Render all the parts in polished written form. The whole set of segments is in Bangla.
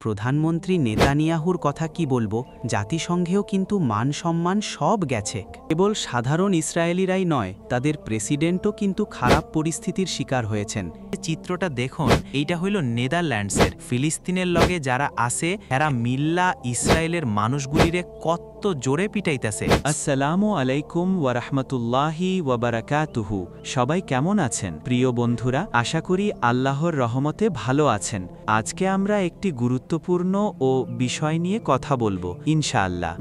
প্রধানমন্ত্রী নেতানিয়াহুর কথা কি বলবো, জাতিসংঘেও কিন্তু মান সম্মান সব গেছে। কেবল সাধারণ ইসরায়েলিরাই নয়, তাদের প্রেসিডেন্টও কিন্তু খারাপ পরিস্থিতির শিকার হয়েছেন। চিত্রটা দেখুন, এইটা হইল নেদারল্যান্ডসের। ফিলিস্তিনের লগে যারা আছে এরা মিল্লা ইসরায়েলের মানুষগুলিরে কত জোরে পিটাইতেছে। আসসালামু আলাইকুম ওয়া রাহমাতুল্লাহি ওয়া বারাকাতুহু। সবাই কেমন আছেন প্রিয় বন্ধুরা? আশা করি আল্লাহর রহমতে ভালো আছেন। আজকে আমরা একটি গুরুত্বপূর্ণ ও বিষয় নিয়ে কথা বলবো ইনশাআল্লাহ।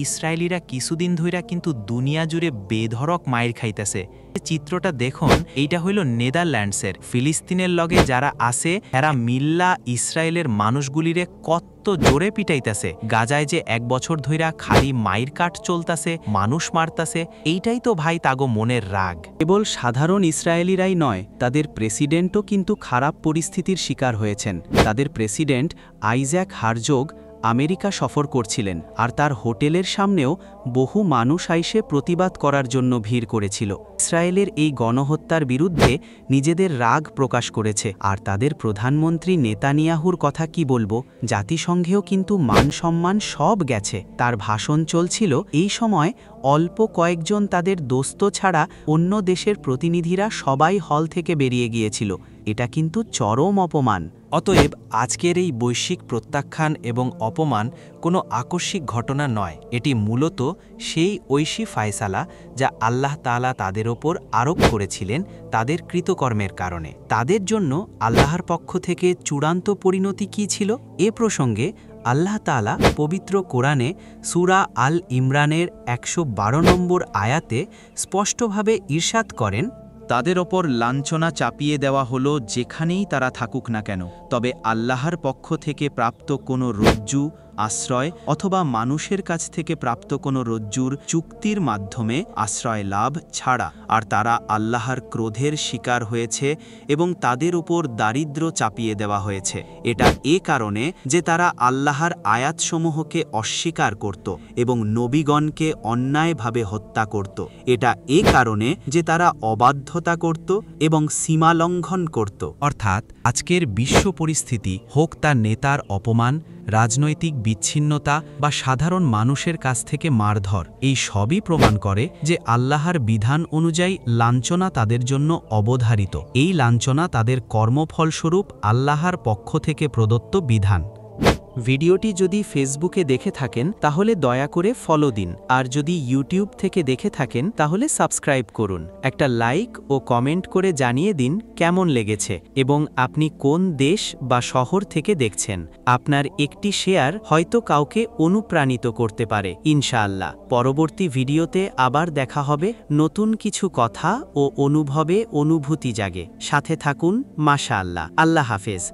ইসরায়েলিরা কিছুদিন ধইরা কিন্তু দুনিয়া জুড়ে বেধড়ক মাইর খাইতেছে। চিত্রটা দেখুন, এইটা হইল নেদারল্যান্ডসের। ফিলিস্তিনের লগে যারা আছে এরা মিল্লা ইসরায়েলের মানুষগুলিরে কত জোরে পিটাইতেছে। গাজায় যে 1 বছর ধইরা খালি মাইর কাট চলতাছে, মানুষ মারতাছে, এইটাই তো ভাই তাগো মনের রাগ। কেবল সাধারণ ইসরায়েলিরাই নয়, তাদের প্রেসিডেন্টও কিন্তু খারাপ পরিস্থিতির শিকার হয়েছেন। তাদের প্রেসিডেন্ট আইজ্যাক হারজোগ আমেরিকা সফর করছিলেন, আর তার হোটেলের সামনেও বহু মানুষ আইসে প্রতিবাদ করার জন্য ভিড় করেছিল। ইসরায়েলের এই গণহত্যার বিরুদ্ধে নিজেদের রাগ প্রকাশ করেছে। আর তাদের প্রধানমন্ত্রী নেতানিয়াহুর কথা কি বলবো, জাতিসংঘেও কিন্তু মান সম্মান সব গেছে। তার ভাষণ চলছিল, এই সময় অল্প কয়েকজন তাদের দোস্ত ছাড়া অন্য দেশের প্রতিনিধিরা সবাই হল থেকে বেরিয়ে গিয়েছিল। এটা কিন্তু চরম অপমান। অতএব আজকের এই বৈশ্বিক প্রত্যাখ্যান এবং অপমান কোনো আকস্মিক ঘটনা নয়, এটি মূলত সেই ঐশী ফায়সালা যা আল্লাহ তাআলা তাদের ওপর আরোপ করেছিলেন তাদের কৃতকর্মের কারণে। তাদের জন্য আল্লাহর পক্ষ থেকে চূড়ান্ত পরিণতি কী ছিল, এ প্রসঙ্গে আল্লাহ তাআলা পবিত্র কোরআনে সূরা আল ইমরানের 112 নম্বর আয়াতে স্পষ্টভাবে ইরশাদ করেন, তাদের ওপর লাঞ্ছনা চাপিয়ে দেওয়া হলো যেখানেই তারা থাকুক না কেন, তবে আল্লাহর পক্ষ থেকে প্রাপ্ত কোনো রজ্জু, আশ্রয় অথবা মানুষের কাছ থেকে প্রাপ্ত কোনো রজ্জুর চুক্তির মাধ্যমে আশ্রয় লাভ ছাড়া। আর তারা আল্লাহর ক্রোধের শিকার হয়েছে এবং তাদের উপর দারিদ্র চাপিয়ে দেওয়া হয়েছে। এটা এ কারণে যে তারা আল্লাহর আয়াতসমূহকে অস্বীকার করত এবং নবীগণকে অন্যায়ভাবে হত্যা করত। এটা এ কারণে যে তারা অবাধ্যতা করত এবং সীমালঙ্ঘন করত। অর্থাৎ আজকের বিশ্ব পরিস্থিতি, হোক তা নেতার অপমান, রাজনৈতিক বিচ্ছিন্নতা বা সাধারণ মানুষের কাছ থেকে মারধর, এই সবই প্রমাণ করে যে আল্লাহর বিধান অনুযায়ী লাঞ্ছনা তাদের জন্য অবধারিত। এই লাঞ্ছনা তাদের কর্মফলস্বরূপ আল্লাহর পক্ষ থেকে প্রদত্ত বিধান। ভিডিওটি যদি ফেসবুকে দেখে থাকেন তাহলে দয়া করে ফলো দিন, আর যদি ইউটিউব থেকে দেখে থাকেন তাহলে সাবস্ক্রাইব করুন। একটা লাইক ও কমেন্ট করে জানিয়ে দিন কেমন লেগেছে এবং আপনি কোন দেশ বা শহর থেকে দেখছেন। আপনার একটি শেয়ার হয়তো কাউকে অনুপ্রাণিত করতে পারে। ইনশাআল্লাহ পরবর্তী ভিডিওতে আবার দেখা হবে। নতুন কিছু কথা ও অনুভবে অনুভূতি জাগে। সাথে থাকুন। মাশাআল্লাহ। আল্লাহ হাফেজ।